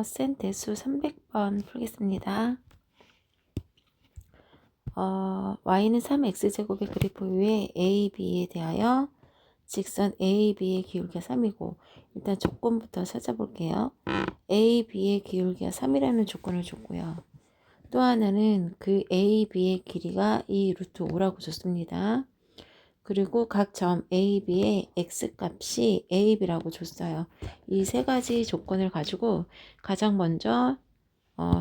센 대수 300번 풀겠습니다. y는 3x제곱의 그래프 위에 a, b에 대하여 직선 a, b의 기울기가 3이고 일단 조건부터 찾아볼게요. a, b의 기울기가 3이라는 조건을 줬고요. 또 하나는 그 a, b의 길이가 2 루트 5라고 줬습니다. 그리고 각 점 a, b의 x값이 a, b라고 줬어요. 이 세 가지 조건을 가지고 가장 먼저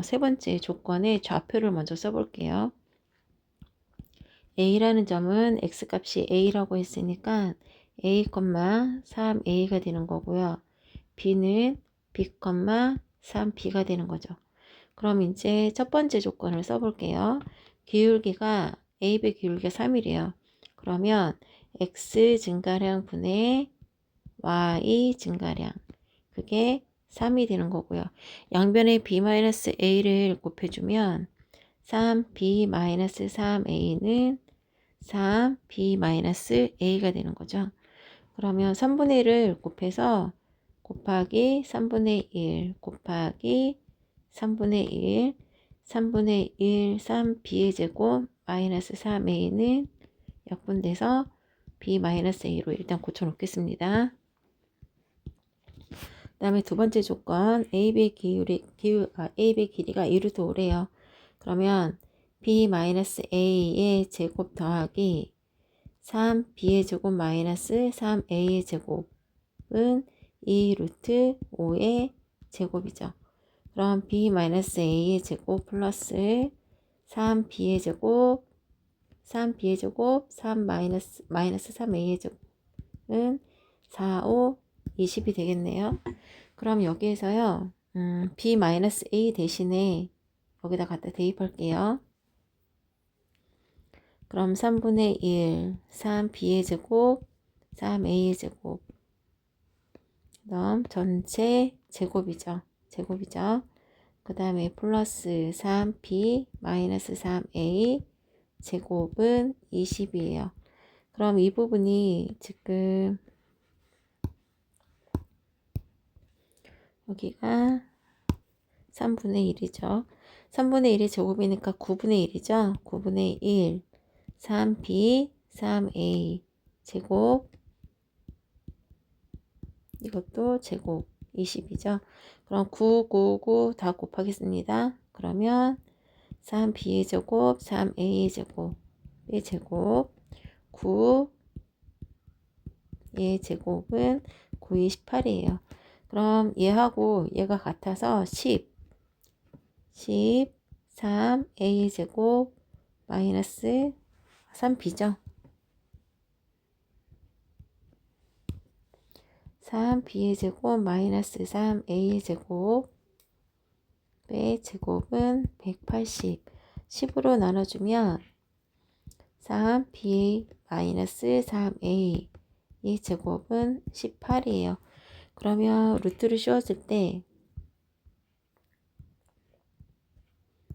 세 번째 조건의 좌표를 먼저 써볼게요. a라는 점은 x값이 a라고 했으니까 a, 3a가 되는 거고요. b는 b, 3b가 되는 거죠. 그럼 이제 첫 번째 조건을 써볼게요. 기울기가 AB 기울기가 3이래요. 그러면 x 증가량 분의 y 증가량 그게 3이 되는 거고요. 양변에 b-a를 곱해주면 3b-3a는 3b-a가 되는 거죠. 그러면 3분의 1을 곱해서 곱하기 3분의 1 곱하기 3분의 1 3분의 1 3b의 제곱 마이너스 3a는 약분돼서 b-a로 일단 고쳐놓겠습니다. 그 다음에 두 번째 조건 AB의 길이가 2루트 5래요. 그러면 b-a의 제곱 더하기 3b의 제곱 마이너스 3a의 제곱은 2루트 5의 제곱이죠. 그럼 b-a의 제곱 플러스 3b의 제곱 3b의 제곱 3 마이너스 3a의 제곱은 4, 5, 20이 되겠네요. 그럼 여기에서요 b-a 대신에 여기다 갖다 대입할게요. 그럼 3분의 1 3b의 제곱 3a의 제곱 그다음 전체 제곱이죠. 그 다음에 플러스 3b 마이너스 3a 제곱은 20이에요. 그럼 이 부분이 지금 여기가 3분의 1이죠. 3분의 1이 제곱이니까 9분의 1이죠. 9분의 1 3b 3a 제곱 이것도 제곱 20이죠. 그럼 9, 9, 9 다 곱하겠습니다. 그러면 3b의 제곱, 3a의 제곱의 제곱, 9의 제곱은 9, 28이에요. 그럼 얘하고 얘가 같아서 10, 3a의 제곱 마이너스 3b죠. 3b의 제곱 마이너스 3a의 제곱의 제곱은 180. 10으로 나눠주면 3b 마이너스 3a 이 제곱은 18이에요. 그러면 루트를 씌웠을 때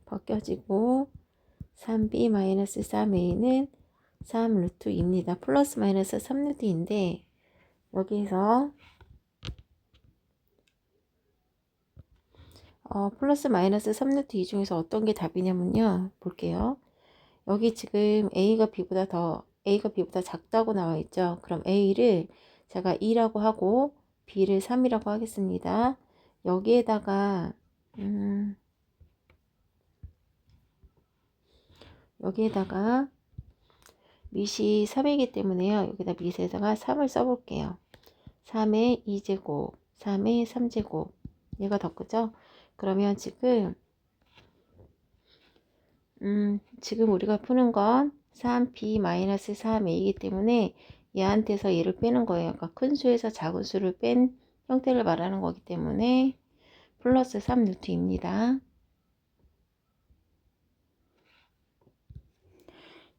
벗겨지고 3b 마이너스 3a는 3루트입니다. 플러스 마이너스 3루트인데 여기서 플러스 마이너스 3루트 이 중에서 어떤 게 답이냐면요. 볼게요. 여기 지금 A가 B보다 작다고 나와 있죠. 그럼 A를 제가 2라고 하고 B를 3이라고 하겠습니다. 여기에다가 밑이 3이기 때문에요. 여기다 밑에다가 3을 써볼게요. 3의 2제곱, 3의 3제곱 얘가 더 크죠? 그러면 지금 우리가 푸는 건 3b-3a이기 때문에 얘한테서 얘를 빼는 거예요. 그러니까 큰 수에서 작은 수를 뺀 형태를 말하는 거기 때문에 플러스 3루트입니다.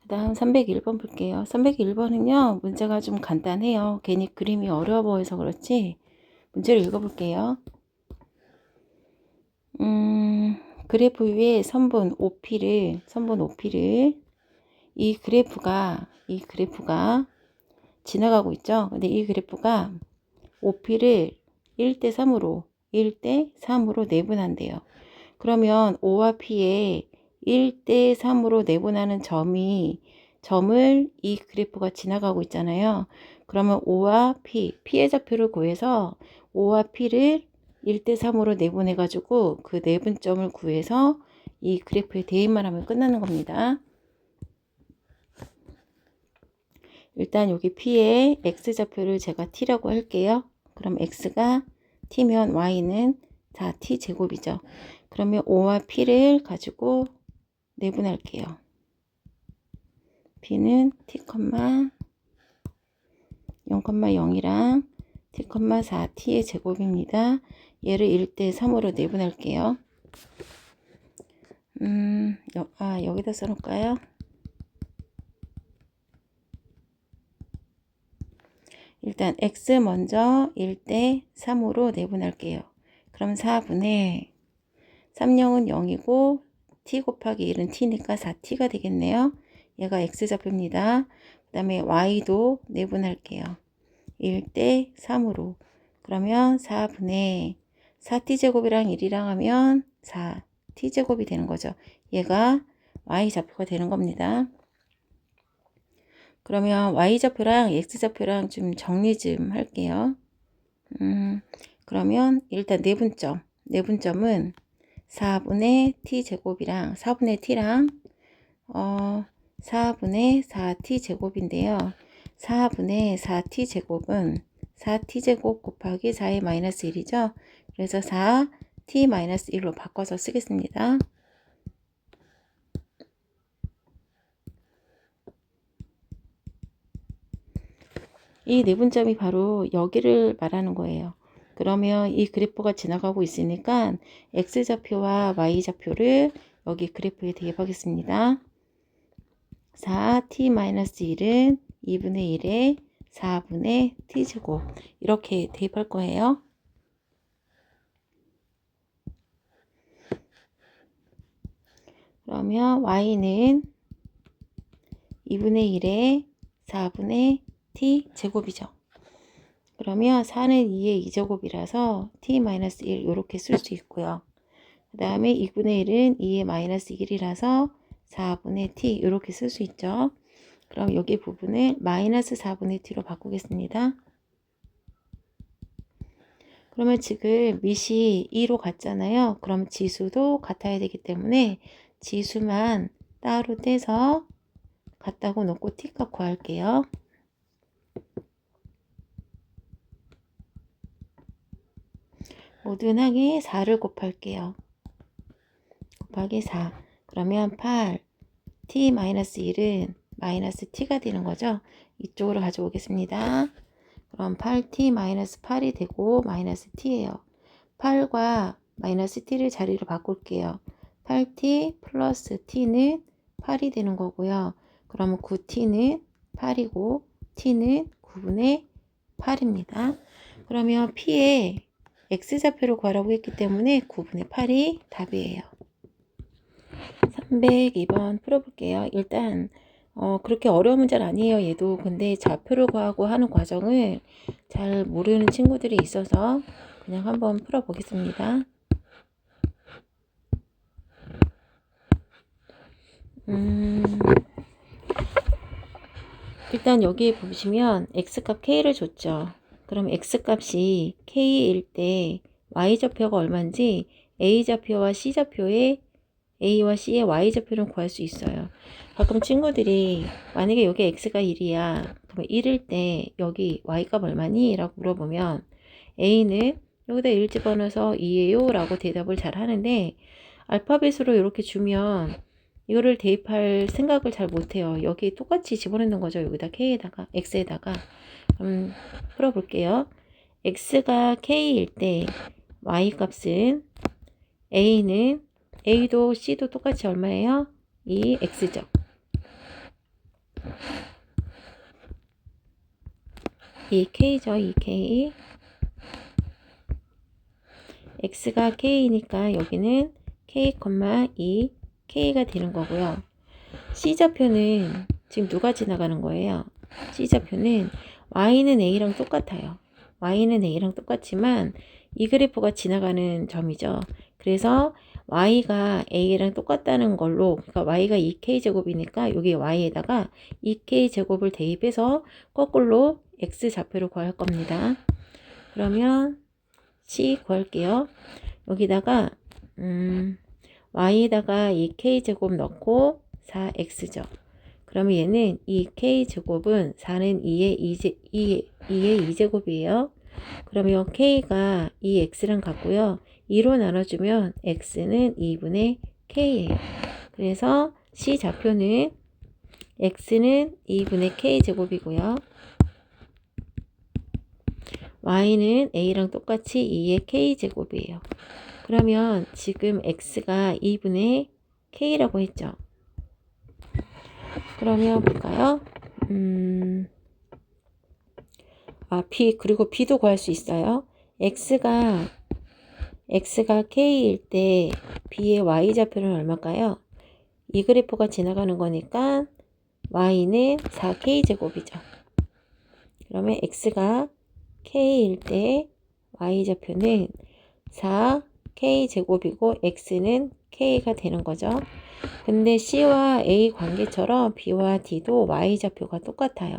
그 다음 301번 볼게요. 301번은요. 문제가 좀 간단해요. 괜히 그림이 어려워 보여서 그렇지. 문제를 읽어볼게요. 그래프 위에 선분 OP를 이 그래프가 지나가고 있죠. 근데 이 그래프가 OP를 1대 3으로 1대 3으로 내분한대요. 그러면 O와 P에 1대 3으로 내분하는 점을 이 그래프가 지나가고 있잖아요. 그러면 O와 P의 좌표를 구해서 O와 P를 1대 3으로 내분해 가지고 그 내분점을 구해서 이 그래프에 대입만 하면 끝나는 겁니다. 일단 여기 P의 X좌표를 제가 T라고 할게요. 그럼 X가 T면 Y는 4T 제곱이죠. 그러면 O와 P를 가지고 내분할게요. P는 T, 0,0이랑 T, 4T의 제곱입니다. 얘를 1대 3으로 내분할게요. 여기다 써놓을까요? 일단 X 먼저 1대 3으로 내분할게요. 그럼 4분의 3,0은 0이고 t 곱하기 1은 t니까 4t가 되겠네요. 얘가 X좌표입니다. 그 다음에 Y도 내분할게요. 1대 3으로. 그러면 4분의 4t제곱이랑 1이랑 하면 4t제곱이 되는 거죠. 얘가 Y좌표가 되는 겁니다. 그러면 Y좌표랑 X좌표랑 좀 정리 좀 할게요. 그러면 일단 내분점은 4분의 t제곱이랑 4분의 t랑 4분의 4t제곱인데요. 4분의 4t제곱은 4t제곱 곱하기 4의 마이너스 1이죠. 그래서 4t 마이너스 1로 바꿔서 쓰겠습니다. 이 내분점이 바로 여기를 말하는 거예요. 그러면 이 그래프가 지나가고 있으니까 X좌표와 Y좌표를 여기 그래프에 대입하겠습니다. 4t-1은 2분의 1에 4분의 t제곱 이렇게 대입할 거예요. 그러면 y는 2분의 1에 4분의 t제곱이죠. 그러면 4는 2의 2제곱이라서 t-1 이렇게 쓸 수 있고요. 그 다음에 2분의 1은 2의 마이너스 1이라서 4분의 t 이렇게 쓸 수 있죠. 그럼 여기 부분을 마이너스 4분의 t로 바꾸겠습니다. 그러면 지금 밑이 2로 같잖아요. 그럼 지수도 같아야 되기 때문에 지수만 따로 떼서 같다고 놓고 t값 구할게요. 모든 항에 4를 곱할게요. 곱하기 4. 그러면 8 t-1은 마이너스 t가 되는 거죠. 이쪽으로 가져오겠습니다. 그럼 8t-8이 되고 마이너스 t예요. 8과 마이너스 t를 자리로 바꿀게요. 8t 플러스 t는 8이 되는 거고요. 그러면 9t는 8이고 t는 9분의 8입니다. 그러면 p의 x좌표를 구하라고 했기 때문에 9분의 8이 답이에요. 302번 풀어볼게요. 일단 그렇게 어려운 문제는 아니에요. 얘도. 근데 좌표를 구하고 하는 과정을 잘 모르는 친구들이 있어서 그냥 한번 풀어보겠습니다. 일단 여기 보시면 x값 k를 줬죠. 그럼 x값이 k일 때 y좌표가 얼마인지 a좌표와 c좌표의 A와 C의 Y좌표를 구할 수 있어요. 가끔 친구들이 만약에 여기 X가 1이야. 그러면 1일 때 여기 Y값 얼마니? 라고 물어보면 A는 여기다 1 집어넣어서 2예요 라고 대답을 잘 하는데 알파벳으로 이렇게 주면 이거를 대입할 생각을 잘 못해요. 여기 똑같이 집어넣는 거죠. 여기다 K에다가 X에다가 풀어볼게요. X가 K일 때 Y값은 A는 A도 C도 똑같이 얼마예요? 2X죠. 2K죠. 2K. X가 K니까 여기는 K, 2, K가 되는 거고요. C좌표는 지금 누가 지나가는 거예요? C좌표는 Y는 A랑 똑같아요. Y는 A랑 똑같지만 이 그래프가 지나가는 점이죠. 그래서 y가 a랑 똑같다는 걸로, 그러니까 y가 2k제곱이니까 여기 y에다가 2k제곱을 대입해서 거꾸로 x좌표를 구할 겁니다. 그러면 c 구할게요. 여기다가 y에다가 2k제곱 넣고 4x죠. 그러면 얘는 2k제곱은 4는 2의 2제곱이에요. 그러면 k가 이 x랑 같고요. 2로 나눠주면 x는 2분의 k예요. 그래서 c 좌표는 x는 2분의 k제곱이고요. y는 a랑 똑같이 2의 k제곱이에요. 그러면 지금 x가 2분의 k라고 했죠. 그러면 볼까요? 그리고 b도 구할 수 있어요. x가 k일 때 b의 y좌표는 얼마일까요? 이 그래프가 지나가는 거니까 y는 4k제곱이죠. 그러면 x가 k일 때 y좌표는 4k제곱이고 x는 k가 되는 거죠. 근데 c와 a 관계처럼 b와 d도 y좌표가 똑같아요.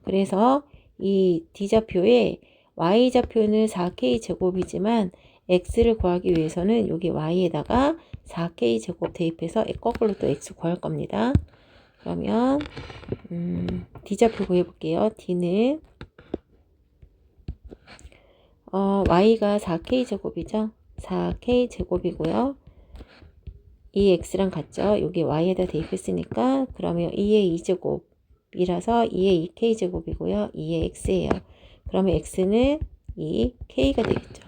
그래서 이 d좌표에 y좌표는 4k제곱이지만 x를 구하기 위해서는 여기 y에다가 4k제곱 대입해서 거꾸로 또 x 구할 겁니다. 그러면 d좌표 구해볼게요. d는 y가 4k제곱이죠. 4k제곱이고요. 이 x랑 같죠. 여기 y에다 대입했으니까 그러면 2의 2제곱이라서 2의 2k제곱이고요. 2의 x예요. 그러면 x는 2k가 되겠죠.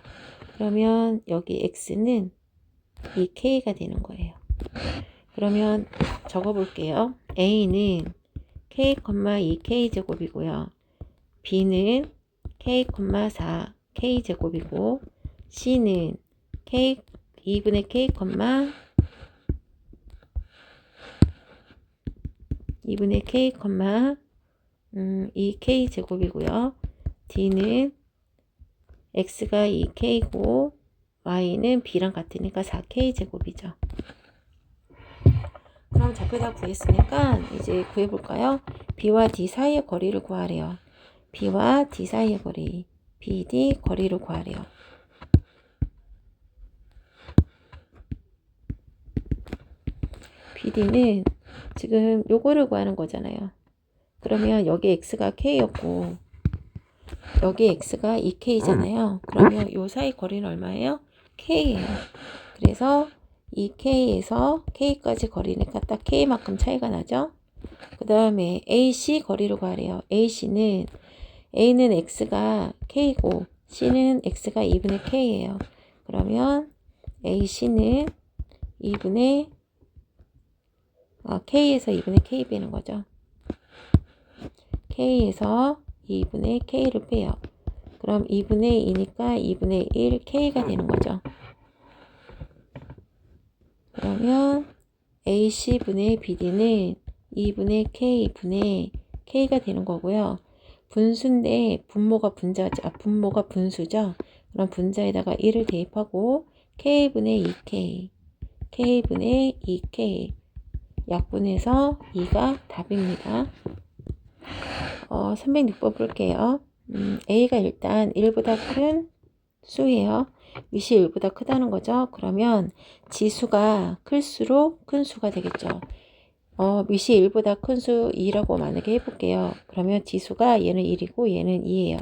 그러면 여기 x는 2k가 되는 거예요. 그러면 적어볼게요. a는 k, 2k제곱이고요. b는 k, 4k제곱이고 c는 k 2분의 k, 2분의 k, 2k제곱이고요. d는 x가 2k고 y는 b랑 같으니까 4k제곱이죠. 그럼 좌표 다 구했으니까 이제 구해볼까요? b와 d 사이의 거리를 구하래요. b와 d 사이의 거리, bd 거리를 구하래요. bd는 지금 요거를 구하는 거잖아요. 그러면 여기 x가 k였고 여기 x가 2k잖아요. 그러면 요 사이 거리는 얼마예요? k예요. 그래서 2k에서 k까지 거리니까 딱 k만큼 차이가 나죠. 그 다음에 AC 거리를 구하래요. AC는 A는 x가 k고 C는 x가 2분의 k예요. 그러면 AC는 2분의 k에서 2분의 k 빼는 거죠. k에서 2분의 k를 빼요. 그럼 2분의 2니까 2분의 1 k가 되는 거죠. 그러면 AC분의 BD는 2분의 K 분의 K가 되는 거고요. 분수인데 분모가 분수죠. 그럼 분자에다가 1을 대입하고 K분의 2K, K분의 2K 약분해서 2가 답입니다. 306번 볼게요. A가 일단 1보다 큰 수예요. 위시 1보다 크다는 거죠. 그러면 지수가 클수록 큰 수가 되겠죠. 위시 1보다 큰 수 2라고 만약에 해볼게요. 그러면 지수가 얘는 1이고 얘는 2예요.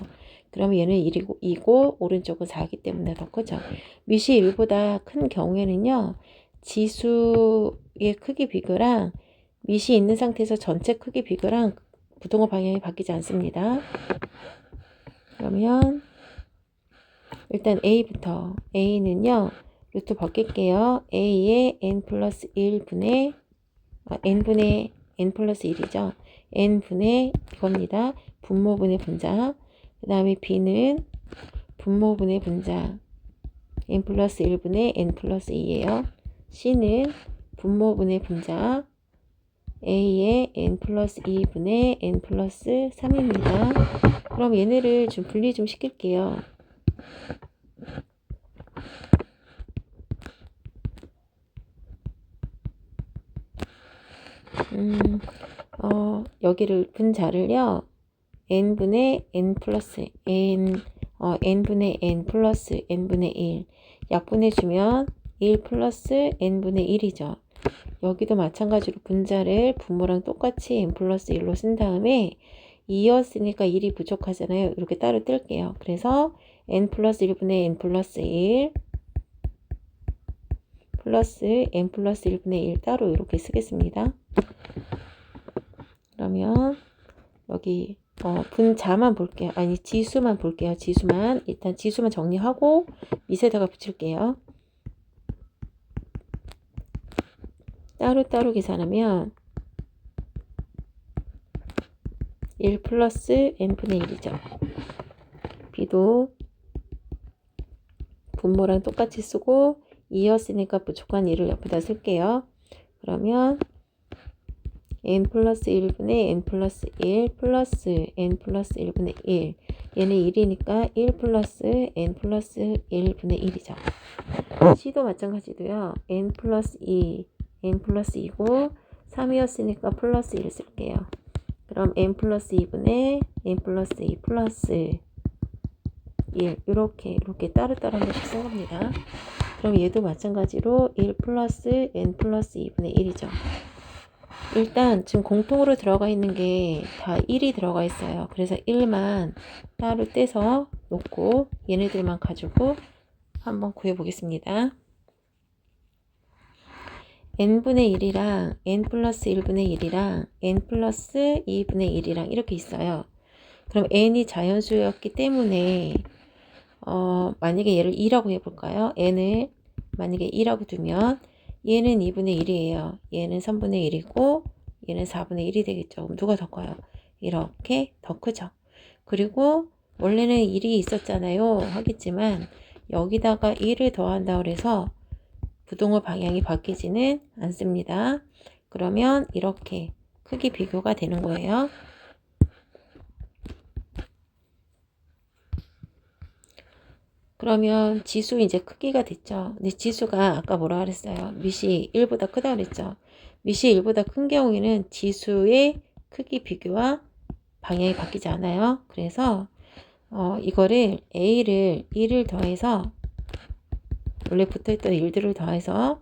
그러면 얘는 2고 오른쪽은 4이기 때문에 더 크죠. 위시 1보다 큰 경우에는요. 지수의 크기 비교랑 위시 있는 상태에서 전체 크기 비교랑 부동호 방향이 바뀌지 않습니다. 그러면 일단 A부터. A는요. 루트 벗길게요. A의 n 플러스 1분의 n분의 n 플러스 1이죠. n분의 이겁니다. 분모분의 분자. 그 다음에 B는 분모분의 분자. n 플러스 1분의 n 플러스 2예요. C는 분모분의 분자. A의 n 플러스 2분의 n 플러스 3입니다. 그럼 얘네를 좀 분리 좀 시킬게요. 여기를 분자를요. n분의 n 플러스 n분의 n 플러스 n분의 1 약분해주면 1 플러스 n분의 1이죠. 여기도 마찬가지로 분자를 분모랑 똑같이 n 플러스 1로 쓴 다음에 2였으니까 1이 부족하잖아요. 이렇게 따로 뜰게요. 그래서 n 플러스 1분의 n 플러스 1 플러스 n 플러스 1분의 1 따로 이렇게 쓰겠습니다. 그러면 여기 분자만 볼게요. 아니 지수만 볼게요. 일단 지수만 정리하고 밑에다가 붙일게요. 따로따로 계산하면 1 플러스 n분의 1이죠. b도 분모랑 똑같이 쓰고 2였으니까 부족한 1을 옆에다 쓸게요. 그러면 n 플러스 1분의 n 플러스 1 플러스 n 플러스 1분의 1 얘는 1이니까 1 플러스 n 플러스 1분의 1이죠. c도 마찬가지도요. n 플러스 2 n 플러스 2고 3이었으니까 플러스 1 쓸게요. 그럼 n 플러스 2분의 n 플러스 2 플러스 1 이렇게 따로따로 한 번씩 쓴 겁니다. 그럼 얘도 마찬가지로 1 플러스 n 플러스 2분의 1이죠. 일단 지금 공통으로 들어가 있는 게 다 1이 들어가 있어요. 그래서 1만 따로 떼서 놓고 얘네들만 가지고 한번 구해보겠습니다. n분의 1이랑 n 플러스 1분의 1이랑 n 플러스 2분의 1이랑 이렇게 있어요. 그럼 n이 자연수였기 때문에 만약에 얘를 2라고 해볼까요? n을 만약에 2라고 두면 얘는 2분의 1이에요. 얘는 3분의 1이고 얘는 4분의 1이 되겠죠. 그럼 누가 더 커요? 이렇게 더 크죠. 그리고 원래는 1이 있었잖아요. 하겠지만 여기다가 1을 더한다고 해서 부동호 방향이 바뀌지는 않습니다. 그러면 이렇게 크기 비교가 되는 거예요. 그러면 지수 이제 크기가 됐죠. 근데 지수가 아까 뭐라 그랬어요? 밑이 1보다 크다 그랬죠. 밑이 1보다 큰 경우에는 지수의 크기 비교와 방향이 바뀌지 않아요. 그래서 이거를 a를 1을 더해서 원래 붙어있던 1들을 더해서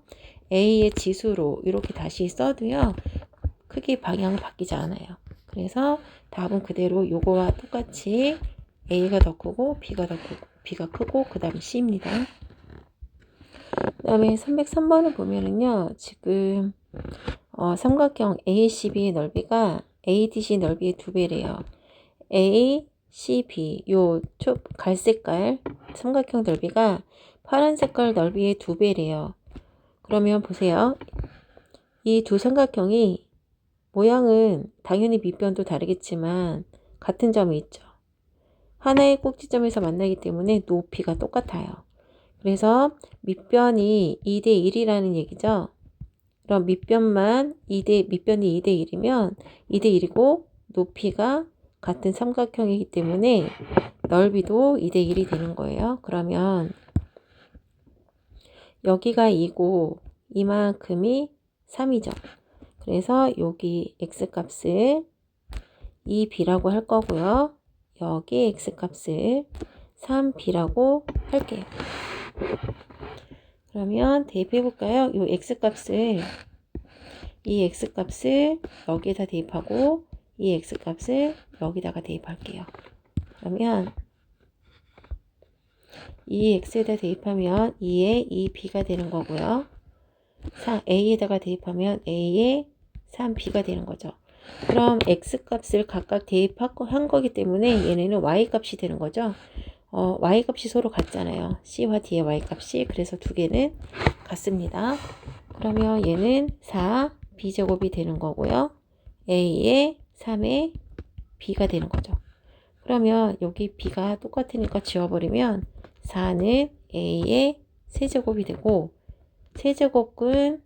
a의 지수로 이렇게 다시 써도요. 크기 방향은 바뀌지 않아요. 그래서 답은 그대로 요거와 똑같이 a가 더 크고 b가 더 크고 b가 크고 그 다음에 c입니다. 그 다음에 303번을 보면은요. 지금 삼각형 ACB의 넓이가 ADC 넓이의 2배래요. ACB 요 갈색깔 삼각형 넓이가 파란 색깔 넓이의 2배래요. 그러면 보세요. 이 두 삼각형이 모양은 당연히 밑변도 다르겠지만 같은 점이 있죠. 하나의 꼭지점에서 만나기 때문에 높이가 똑같아요. 그래서 밑변이 2대 1이라는 얘기죠. 그럼 밑변이 2대 1이면 2대 1이고 높이가 같은 삼각형이기 때문에 넓이도 2대 1이 되는 거예요. 그러면 여기가 2고 이만큼이 3이죠. 그래서 여기 x값을 2b라고 할 거고요. 여기 x값을 3b라고 할게요. 그러면 대입해 볼까요? 이 x값을 여기에다 대입하고 이 x값을 여기다가 대입할게요. 그러면 이 x에다 대입하면 2에 2b가 되는 거고요. a에다가 대입하면 a에 3b가 되는 거죠. 그럼 x값을 각각 대입한 거기 때문에 얘네는 y값이 되는 거죠. y값이 서로 같잖아요. c와 d의 y값이. 그래서 두 개는 같습니다. 그러면 얘는 4 b제곱이 되는 거고요. a에 3에 b가 되는 거죠. 그러면 여기 b가 똑같으니까 지워버리면 4는 a의 세제곱이 되고 세제곱근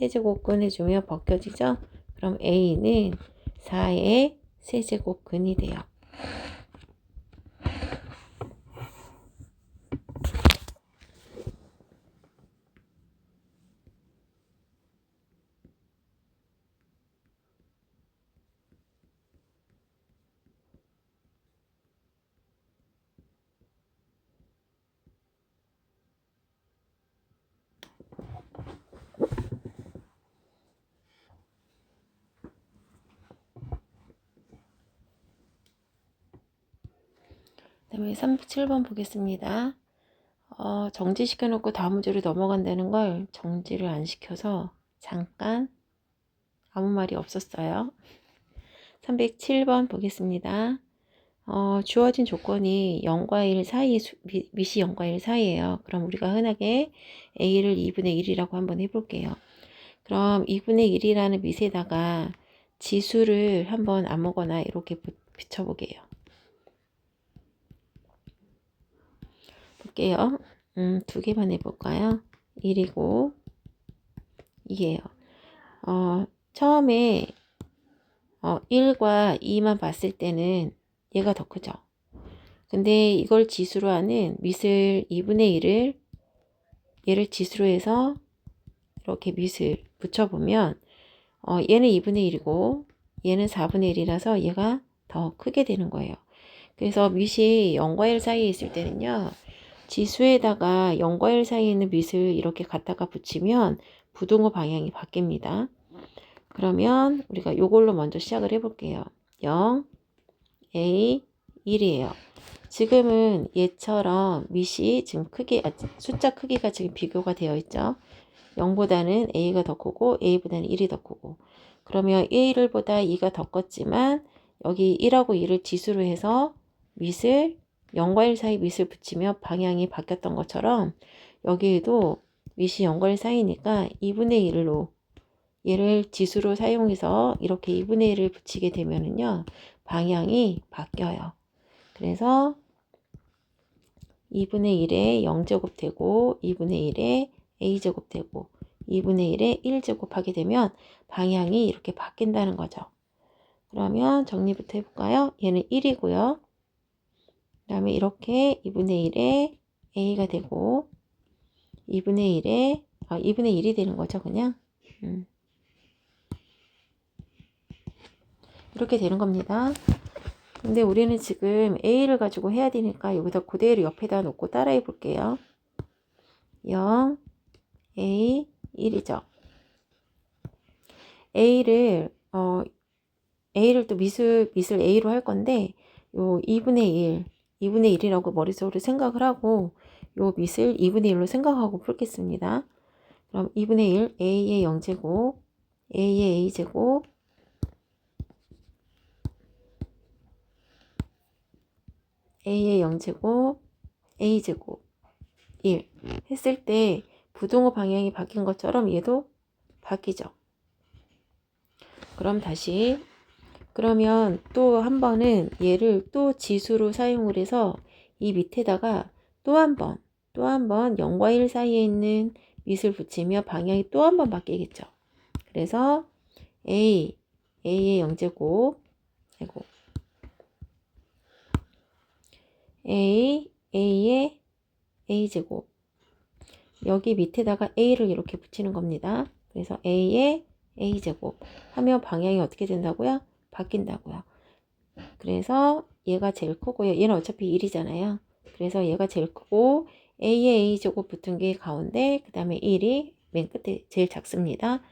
해주면 벗겨지죠. 그럼 a는 4의 세제곱근이 돼요. 다음에 37번 보겠습니다. 정지시켜 놓고 다음 문제로 넘어간다는 걸 정지를 안 시켜서 잠깐 아무 말이 없었어요. 307번 보겠습니다. 주어진 조건이 0과 1 사이, 밑이 0과 1 사이예요. 그럼 우리가 흔하게 A를 2분의 1이라고 한번 해볼게요. 그럼 2분의 1이라는 밑에다가 지수를 한번 아무거나 이렇게 붙여보게요. 볼게요. 두 개만 해볼까요? 1이고 2예요. 처음에 1과 2만 봤을 때는 얘가 더 크죠. 근데 이걸 지수로 하는 밑을 2분의 1을 얘를 지수로 해서 이렇게 밑을 붙여보면 얘는 2분의 1이고 얘는 4분의 1이라서 얘가 더 크게 되는 거예요. 그래서 밑이 0과 1 사이에 있을 때는요. 지수에다가 0과 1 사이에 있는 밑을 이렇게 갖다가 붙이면 부등호 방향이 바뀝니다. 그러면 우리가 요걸로 먼저 시작을 해볼게요. 0, A, 1이에요. 지금은 얘처럼 밑이 지금 숫자 크기가 지금 비교가 되어 있죠. 0보다는 A가 더 크고 A보다는 1이 더 크고, 그러면 1보다 2가 더 컸지만 여기 1하고 2를 지수로 해서 밑을 0과 1 사이 밑을 붙이며 방향이 바뀌었던 것처럼 여기에도 밑이 0과 1 사이니까 2분의 1로 얘를 지수로 사용해서 이렇게 2분의 1을 붙이게 되면은요 방향이 바뀌어요. 그래서 2분의 1에 0제곱 되고 2분의 1에 a제곱 되고 2분의 1에 1제곱 하게 되면 방향이 이렇게 바뀐다는 거죠. 그러면 정리부터 해볼까요? 얘는 1이고요. 그 다음에 이렇게 2분의 1에 a가 되고 2분의 1에 2분의 1이 되는 거죠. 그냥 이렇게 되는 겁니다. 근데 우리는 지금 a를 가지고 해야 되니까 여기다 그대로 옆에다 놓고 따라해 볼게요. 0, a, 1이죠. a를 또 밑을 a로 할 건데 요 2분의 1이라고 머릿속으로 생각을 하고 요 밑을 2분의 1로 생각하고 풀겠습니다. 그럼 2분의 1 a의 0제곱 a의 a제곱 a의 0제곱 a제곱 1 했을 때 부등호 방향이 바뀐 것처럼 얘도 바뀌죠. 그럼 다시 그러면 또 한 번은 얘를 또 지수로 사용을 해서 이 밑에다가 또 한 번 0과 1 사이에 있는 밑을 붙이며 방향이 또 한 번 바뀌겠죠. 그래서 a의 0제곱 a의 a제곱 여기 밑에다가 a를 이렇게 붙이는 겁니다. 그래서 a의 a제곱 하면 방향이 어떻게 된다고요? 바뀐다고요. 그래서 얘가 제일 크고요. 얘는 어차피 1이잖아요. 그래서 얘가 제일 크고 a의 a제곱 붙은 게 가운데 그 다음에 1이 맨 끝에 제일 작습니다.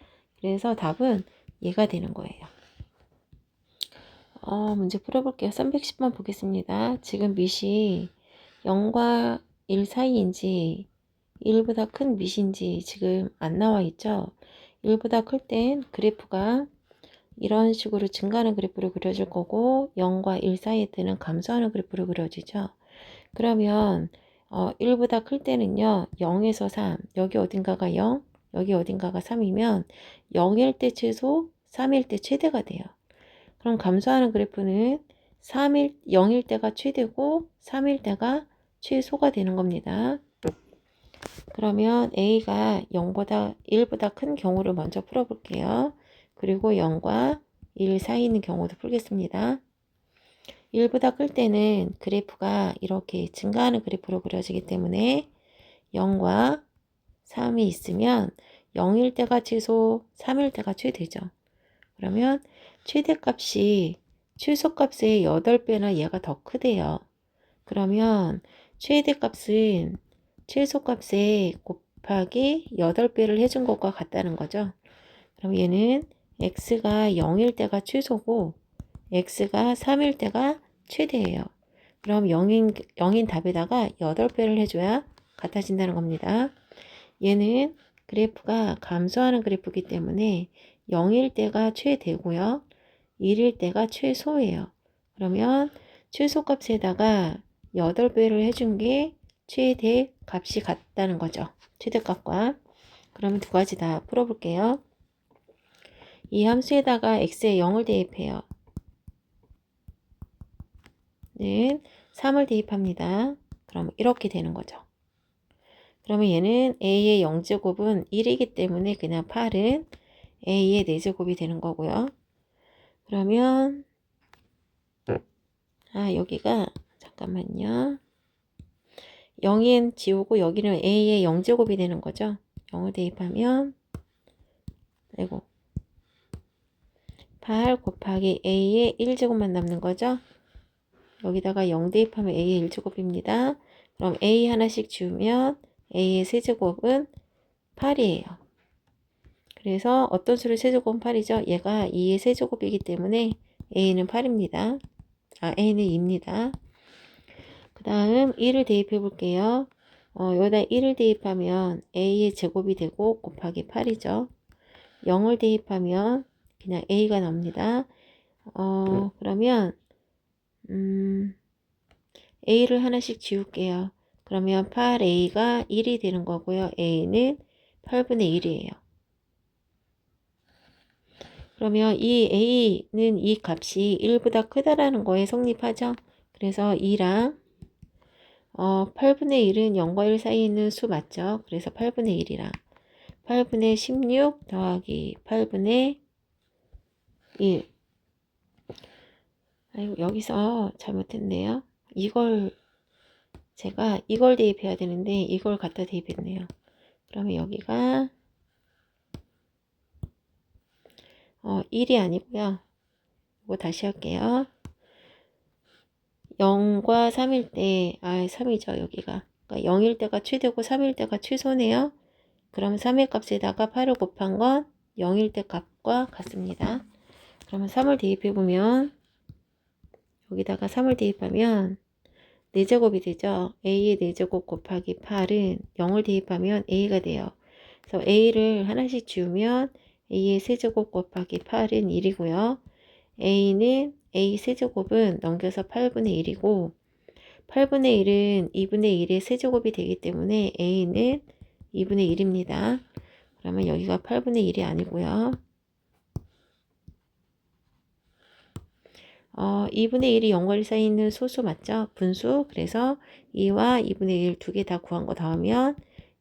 그래서 답은 얘가 되는 거예요. 문제 풀어볼게요. 310번 보겠습니다. 지금 밑이 0과 1 사이인지 1보다 큰 밑인지 지금 안 나와 있죠. 1보다 클 땐 그래프가 이런 식으로 증가하는 그래프로 그려질 거고 0과 1 사이에 때는 감소하는 그래프로 그려지죠. 그러면 1보다 클 때는요. 0에서 3, 여기 어딘가가 0, 여기 어딘가가 3이면 0일 때 최소, 3일 때 최대가 돼요. 그럼 감소하는 그래프는 0일 때가 최대고 3일 때가 최소가 되는 겁니다. 그러면 A가 0보다 1보다 큰 경우를 먼저 풀어볼게요. 그리고 0과 1 사이 있는 경우도 풀겠습니다. 1보다 클 때는 그래프가 이렇게 증가하는 그래프로 그려지기 때문에 0과 3이 있으면 0일 때가 최소, 3일 때가 최대죠. 그러면 최대값이 최소값의 8배나 얘가 더 크대요. 그러면 최대값은 최소값에 곱하기 8배를 해준 것과 같다는 거죠. 그럼 얘는 x가 0일 때가 최소고 x가 3일 때가 최대예요. 그럼 0인 답에다가 8배를 해줘야 같아진다는 겁니다. 얘는 그래프가 감소하는 그래프이기 때문에 0일 때가 최대고요. 1일 때가 최소예요. 그러면 최소값에다가 8배를 해준 게 최대 값이 같다는 거죠. 최대값과. 그러면 두 가지 다 풀어볼게요. 이 함수에다가 x에 0을 대입해요. 는 3을 대입합니다. 그럼 이렇게 되는 거죠. 그러면 얘는 a의 0제곱은 1이기 때문에 그냥 8은 a의 4제곱이 되는 거고요. 그러면 여기가 잠깐만요. 0인 지우고 여기는 a의 0제곱이 되는 거죠. 0을 대입하면 8 곱하기 a의 1제곱만 남는 거죠. 여기다가 0 대입하면 a의 1제곱입니다. 그럼 a 하나씩 지우면 a의 세제곱은 8이에요. 그래서 어떤 수를 세제곱은 8이죠? 얘가 2의 세제곱이기 때문에 a는 8입니다. a는 2입니다. 그 다음 1을 대입해 볼게요. 여기다 1을 대입하면 a의 제곱이 되고 곱하기 8이죠. 0을 대입하면 그냥 a가 나옵니다. 그러면 a를 하나씩 지울게요. 그러면 8a가 1이 되는 거고요. a는 8분의 1이에요. 그러면 이 a는 이 값이 1보다 크다라는 거에 성립하죠. 그래서 2랑 8분의 1은 0과 1 사이에 있는 수 맞죠? 그래서 8분의 1이랑 8분의 16 더하기 8분의 1. 아이고, 여기서 잘못했네요. 제가 이걸 대입해야 되는데 이걸 갖다 대입했네요. 그러면 여기가 1이 아니고요. 이거 다시 할게요. 0과 3일 때, 3이죠, 여기가. 그러니까 0일 때가 최대고 3일 때가 최소네요. 그러면 3의 값에다가 8을 곱한 건 0일 때 값과 같습니다. 그러면 3을 대입해보면, 여기다가 3을 대입하면 4제곱이 되죠. a의 4제곱 곱하기 8은 0을 대입하면 a가 돼요. 그래서 a를 하나씩 지우면 a의 세제곱 곱하기 8은 1이고요. a는 a 세제곱은 넘겨서 8분의 1이고 8분의 1은 2분의 1의 세제곱이 되기 때문에 a는 2분의 1입니다. 그러면 여기가 8분의 1이 아니고요. 2분의 1이 0과 1 사이에 있는 소수 맞죠? 분수. 그래서 2와 2분의 1 두 개 다 구한 거 더하면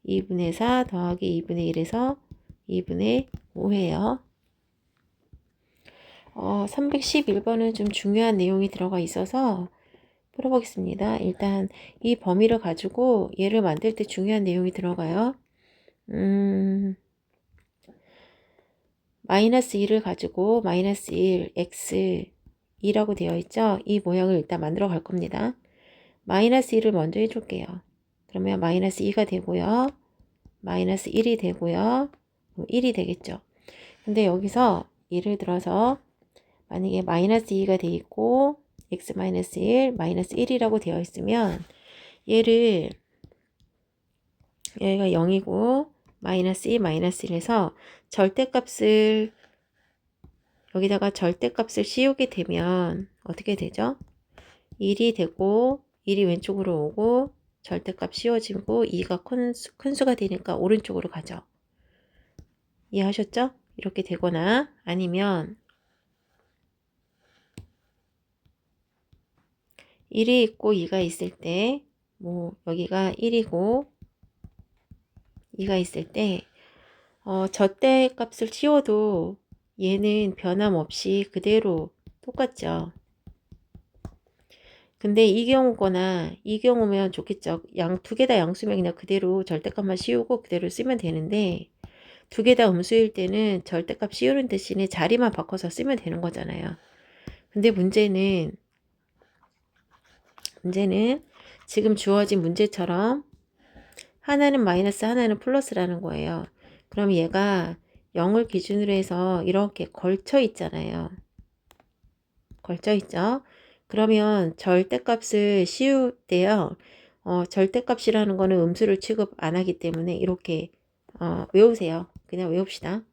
2분의 4 더하기 2분의 1에서 2분의 5예요. 311번은 좀 중요한 내용이 들어가 있어서 풀어보겠습니다. 일단 이 범위를 가지고 얘를 만들 때 중요한 내용이 들어가요. 마이너스 2를 가지고 마이너스 1, x 2라고 되어 있죠. 이 모양을 일단 만들어 갈 겁니다. 마이너스 1을 먼저 해줄게요. 그러면 마이너스 2가 되고요. 마이너스 1이 되고요. 1이 되겠죠. 근데 여기서 예를 들어서 만약에 마이너스 2가 되어 있고 x 마이너스 1, 마이너스 1이라고 되어 있으면 얘를 여기가 0이고 마이너스 2, 마이너스 1에서 절대값을 여기다가 절대값을 씌우게 되면 어떻게 되죠? 1이 되고 1이 왼쪽으로 오고 절대값 씌워지고 2가 큰 수가 되니까 오른쪽으로 가죠. 이해하셨죠? 이렇게 되거나 아니면 1이 있고 2가 있을 때 여기가 1이고 2가 있을 때 절대값을 씌워도 얘는 변함없이 그대로 똑같죠. 근데 이 경우면 좋겠죠. 두 개 다 양수면 그냥 그대로 절대값만 씌우고 그대로 쓰면 되는데 두 개 다 음수일 때는 절대값 씌우는 대신에 자리만 바꿔서 쓰면 되는 거잖아요. 근데 문제는 지금 주어진 문제처럼 하나는 마이너스 하나는 플러스라는 거예요. 그럼 얘가 0을 기준으로 해서 이렇게 걸쳐 있잖아요. 걸쳐 있죠. 그러면 절대값을 씌울 때요. 절대값이라는 거는 음수를 취급 안 하기 때문에 이렇게 외우세요. 그냥 외웁시다.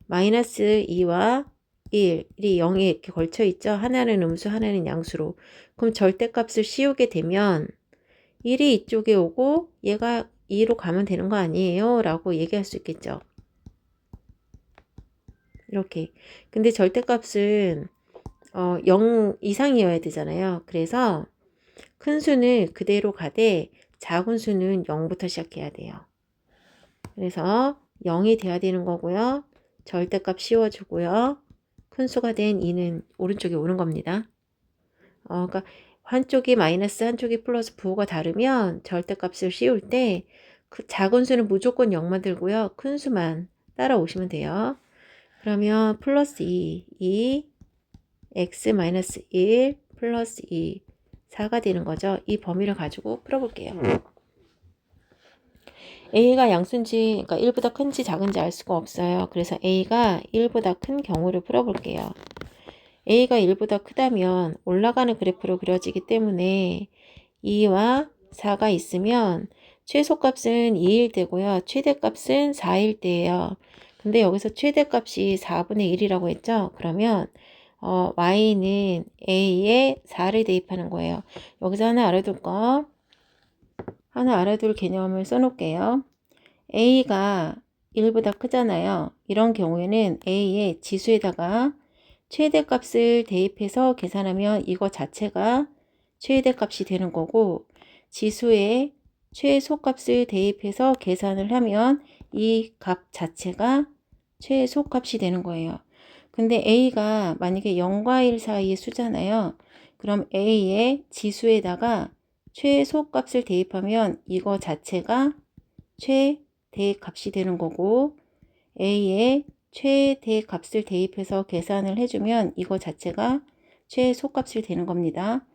마이너스 2와 1이 0에 이렇게 걸쳐 있죠. 하나는 음수, 하나는 양수로. 그럼 절대값을 씌우게 되면 1이 이쪽에 오고 얘가 2로 가면 되는 거 아니에요? 라고 얘기할 수 있겠죠. 이렇게. 근데 절대값은 0 이상이어야 되잖아요. 그래서 큰 수는 그대로 가되 작은 수는 0부터 시작해야 돼요. 그래서 0이 돼야 되는 거고요. 절대값 씌워주고요. 큰 수가 된 2는 오른쪽에 오는 겁니다. 그러니까 한쪽이 마이너스 한쪽이 플러스 부호가 다르면 절대값을 씌울 때 그 작은 수는 무조건 0만 들고요. 큰 수만 따라오시면 돼요. 그러면 플러스 2, x 마이너스 1 플러스 2, 4가 되는 거죠. 이 범위를 가지고 풀어볼게요. a가 양수인지, 그러니까 1보다 큰지 작은지 알 수가 없어요. 그래서 a가 1보다 큰 경우를 풀어볼게요. a가 1보다 크다면 올라가는 그래프로 그려지기 때문에 2와 4가 있으면 최소값은 2일 때고요. 최대값은 4일 때예요. 근데 여기서 최대값이 4분의 1이라고 했죠? 그러면 y는 a에 4를 대입하는 거예요. 여기서 하나 알아둘 개념을 써놓을게요. a가 1보다 크잖아요. 이런 경우에는 a의 지수에다가 최대값을 대입해서 계산하면 이거 자체가 최대값이 되는 거고, 지수에 최소값을 대입해서 계산을 하면 이 값 자체가 최소값이 되는 거예요. 근데 a가 만약에 0과 1 사이의 수잖아요. 그럼 a의 지수에다가 최소값을 대입하면 이거 자체가 최대값이 되는 거고, a의 최대값을 대입해서 계산을 해주면 이거 자체가 최소값이 되는 겁니다.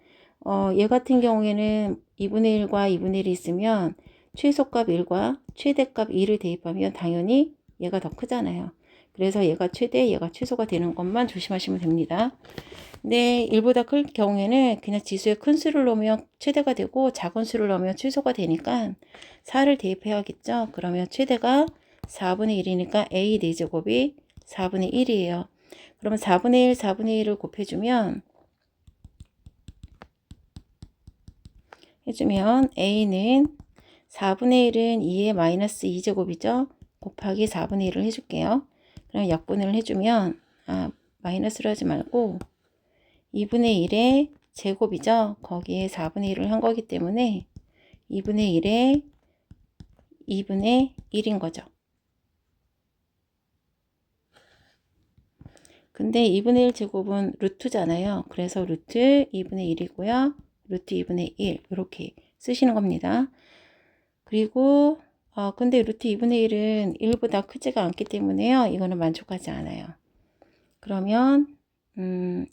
얘 같은 경우에는 2분의 1과 2분의 1이 있으면 최소값 1과 최대값 2를 대입하면 당연히 얘가 더 크잖아요. 그래서 얘가 최대, 얘가 최소가 되는 것만 조심하시면 됩니다. 근데 1보다 클 경우에는 그냥 지수에 큰 수를 넣으면 최대가 되고 작은 수를 넣으면 최소가 되니까 4를 대입해야겠죠. 그러면 최대가 4분의 1이니까 a 4제곱이 4분의 1이에요. 그러면 4분의 1, 4분의 1을 곱해주면 a는 4분의 1은 2의 마이너스 2제곱이죠. 곱하기 4분의 1을 해줄게요. 그럼 약분을 해주면 마이너스를 하지 말고 2분의 1의 제곱이죠. 거기에 4분의 1을 한 거기 때문에 2분의 1의 2분의 1인 거죠. 근데 2분의 1 제곱은 루트잖아요. 그래서 루트 2분의 1이고요. 루트 2분의 1 이렇게 쓰시는 겁니다. 그리고 근데 루트 2분의 1은 1보다 크지가 않기 때문에요. 이거는 만족하지 않아요. 그러면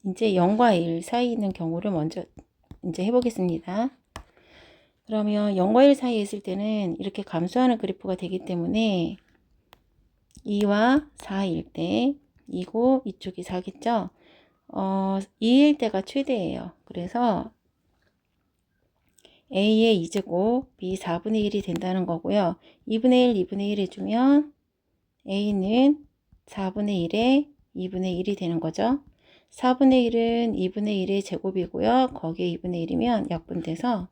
이제 0과 1 사이에 있는 경우를 먼저 이제 해보겠습니다. 그러면 0과 1 사이에 있을 때는 이렇게 감소하는 그래프가 되기 때문에 2와 4일 때 2고 이쪽이 4겠죠. 2일 때가 최대예요. 그래서 a의 2제곱, b 4분의 1이 된다는 거고요. 2분의 1, 2분의 1 해주면 a는 4분의 1에 2분의 1이 되는 거죠. 4분의 1은 2분의 1의 제곱이고요. 거기에 2분의 1이면 약분돼서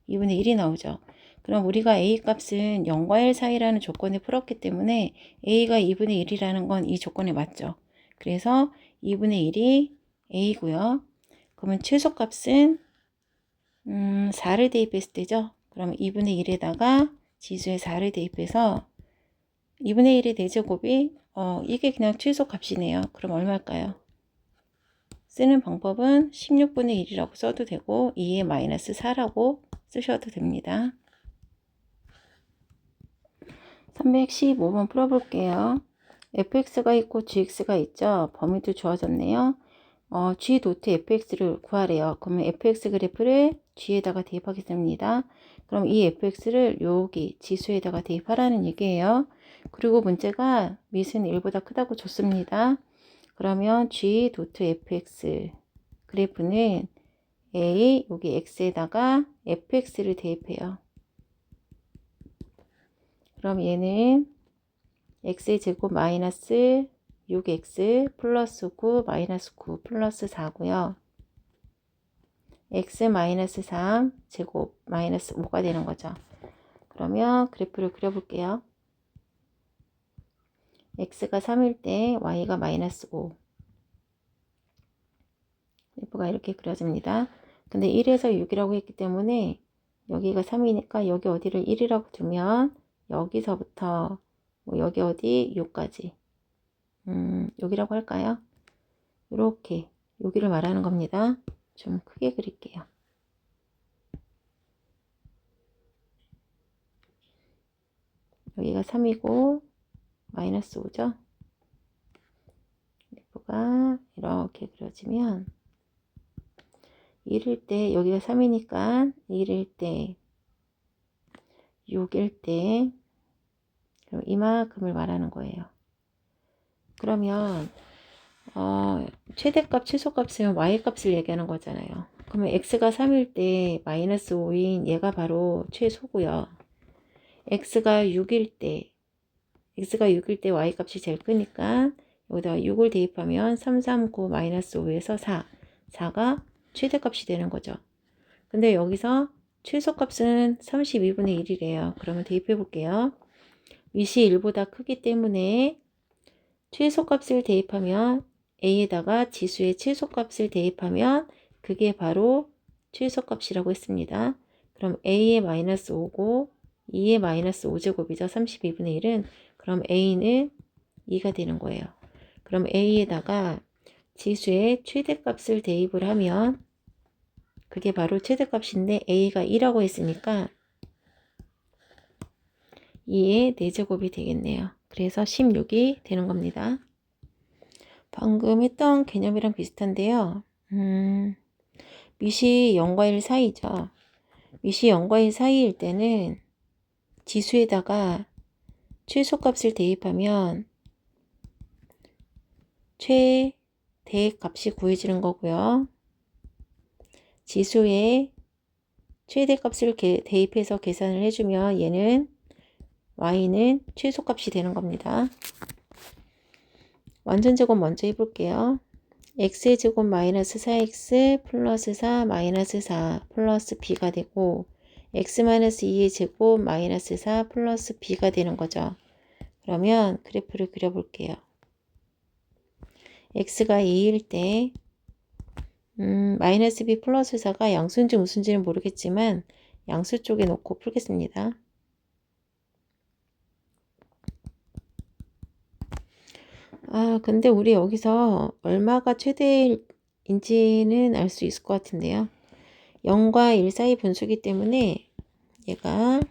2분의 1이 나오죠. 그럼 우리가 a 값은 0과 1 사이라는 조건에 풀었기 때문에 a가 2분의 1이라는 건 이 조건에 맞죠. 그래서 2분의 1이 a고요. 그러면 최소값은 4를 대입했을 때죠. 그러면 2분의 1에다가 지수에 4를 대입해서 2분의 1의 4제곱이 이게 그냥 최소값이네요. 그럼 얼마일까요? 쓰는 방법은 16분의 1이라고 써도 되고 2의 마이너스 4라고 쓰셔도 됩니다. 315번 풀어볼게요. fx가 있고 gx가 있죠. 범위도 주어졌네요. g 도트 fx를 구하래요. 그러면 fx 그래프를 g에다가 대입하겠습니다. 그럼 이 fx를 여기 지수에다가 대입하라는 얘기예요. 그리고 문제가 밑은 1보다 크다고 줬습니다. 그러면 g 도트 fx 그래프는 a 여기 x에다가 fx를 대입해요. 그럼 얘는 x의 제곱 마이너스 6x 플러스 9 마이너스 9 플러스 4고요. x 마이너스 3 제곱 마이너스 5가 되는 거죠. 그러면 그래프를 그려볼게요. x가 3일 때 y가 마이너스 5. 그래프가 이렇게 그려집니다. 근데 1에서 6이라고 했기 때문에 여기가 3이니까 여기 어디를 1이라고 두면 여기서부터 뭐 여기 어디 6까지 여기라고 할까요? 이렇게 여기를 말하는 겁니다. 좀 크게 그릴게요. 여기가 3이고 마이너스 5죠. 그래프가 이렇게 그려지면 1일 때 여기가 3이니까 1일 때 6일 때 그럼 이만큼을 말하는 거예요. 그러면 최대값 최소값이면 y값을 얘기하는 거잖아요. 그러면 x가 3일 때 마이너스 5인 얘가 바로 최소고요. x가 6일 때 y값이 제일 크니까 여기다 6을 대입하면 3, 3, 9 마이너스 5에서 4 4가 최대값이 되는 거죠. 근데 여기서 최소값은 32분의 1이래요. 그러면 대입해 볼게요. 위시 1보다 크기 때문에 최소값을 대입하면 a에다가 지수의 최소값을 대입하면 그게 바로 최소값이라고 했습니다. 그럼 a의 마이너스 5고 2의 마이너스 5제곱이죠. 32분의 1은 그럼 a는 2가 되는 거예요. 그럼 a에다가 지수의 최대값을 대입을 하면 그게 바로 최대값인데 a가 2라고 했으니까 2의 4제곱이 되겠네요. 그래서 16이 되는 겁니다. 방금 했던 개념이랑 비슷한데요. 미시 0과 1 사이죠. 미시 0과 1 사이일 때는 지수에다가 최소값을 대입하면 최대값이 구해지는 거고요. 지수에 최대값을 대입해서 계산을 해주면 얘는 y는 최소값이 되는 겁니다. 완전제곱 먼저 해볼게요. x의 제곱 마이너스 4x 플러스 4 마이너스 4 플러스 b가 되고 x 마이너스 2의 제곱 마이너스 4 플러스 b가 되는 거죠. 그러면 그래프를 그려볼게요. x가 2일 때 마이너스 b 플러스 4가 양수인지 무수인지는 모르겠지만 양수 쪽에 놓고 풀겠습니다. 근데 우리 여기서 얼마가 최대인지는 알 수 있을 것 같은데요. 0과 1 사이 분수기 때문에 얘가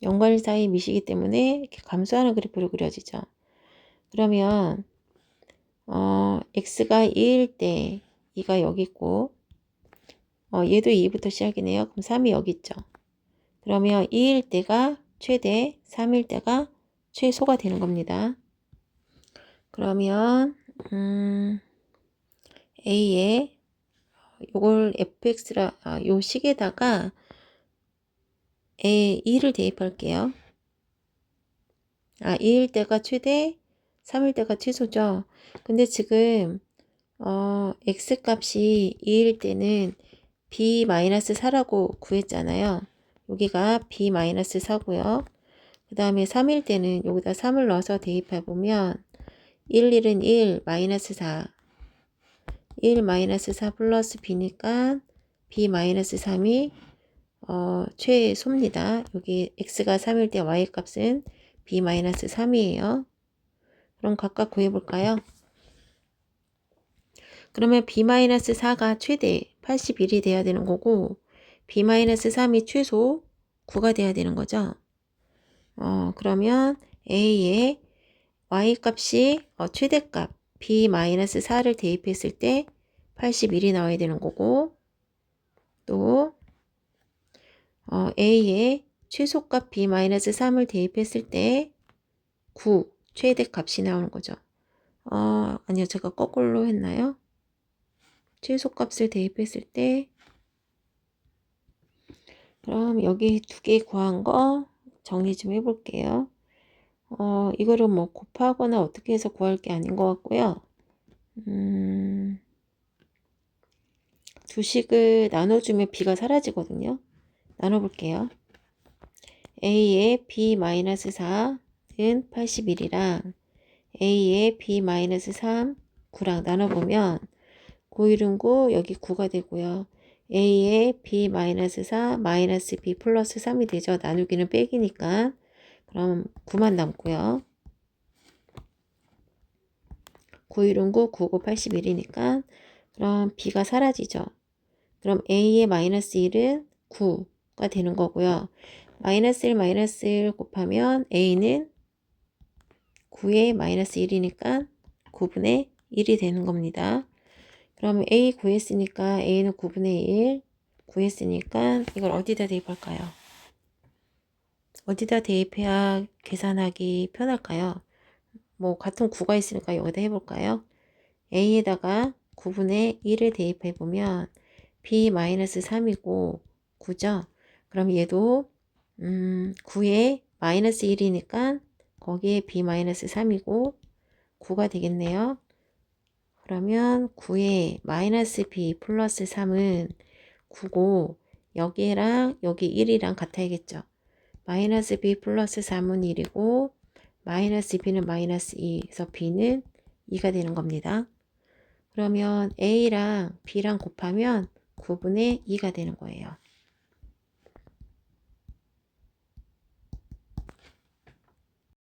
0과 1 사이 미시기 때문에 이렇게 감소하는 그래프로 그려지죠. 그러면 x가 2일 때 2가 여기 있고 얘도 2부터 시작이네요. 그럼 3이 여기 있죠. 그러면 2일 때가 최대, 3일 때가 최소가 되는 겁니다. 그러면 A에 요걸 fx라 요 식에다가 A 2를 대입할게요. 2일 때가 최대, 3일 때가 최소죠. 근데 지금 x 값이 2일 때는 b-4라고 구했잖아요. 여기가 b-4고요. 그 다음에 3일 때는 여기다 3을 넣어서 대입해보면 1, 1은 1, 마이너스 4 1 마이너스 4 플러스 b니까 b-3이 최소입니다. 여기 x가 3일 때 y 값은 b-3이에요. 그럼 각각 구해볼까요? 그러면 b-4가 최대 81이 돼야 되는 거고 b-3이 최소 9가 돼야 되는 거죠. 그러면 a의 y 값이 최대값 b-4를 대입했을 때 81이 나와야 되는 거고 또 a의 최소값 b-3을 대입했을 때 9 최대값이 나오는 거죠. 아니요, 제가 거꾸로 했나요? 최소값을 대입했을 때 그럼 여기 두 개 구한 거 정리 좀 해볼게요. 이거를 뭐 곱하거나 어떻게 해서 구할 게 아닌 것 같고요. 두 식을 나눠주면 b가 사라지거든요. 나눠볼게요. a의 b-4는 81이랑 a의 b-3 9랑 나눠보면 9, 1은 9, 여기 9가 되고요. a의 b-4 마이너스 b 플러스 3이 되죠. 나누기는 빼기니까. 그럼 9만 남고요. 9, 1은 9, 9, 9, 81이니까 그럼 b가 사라지죠. 그럼 a의 마이너스 1은 9가 되는 거고요. 마이너스 1, 마이너스 1 곱하면 a는 9의 마이너스 1이니까 9분의 1이 되는 겁니다. 그러면 a 구했으니까 a는 9분의 1 구했으니까 이걸 어디다 대입할까요? 어디다 대입해야 계산하기 편할까요? 뭐 같은 9가 있으니까 여기다 해볼까요? a에다가 9분의 1을 대입해보면 b-3이고 9죠? 그럼 얘도 9에 마이너스 1이니까 거기에 b-3이고 9가 되겠네요. 그러면 9에 마이너스 b 플러스 3은 9고 여기랑 여기 1이랑 같아야겠죠. 마이너스 b 플러스 3은 1이고 마이너스 b는 마이너스 2, 그래서 b는 2가 되는 겁니다. 그러면 a랑 b랑 곱하면 9분의 2가 되는 거예요.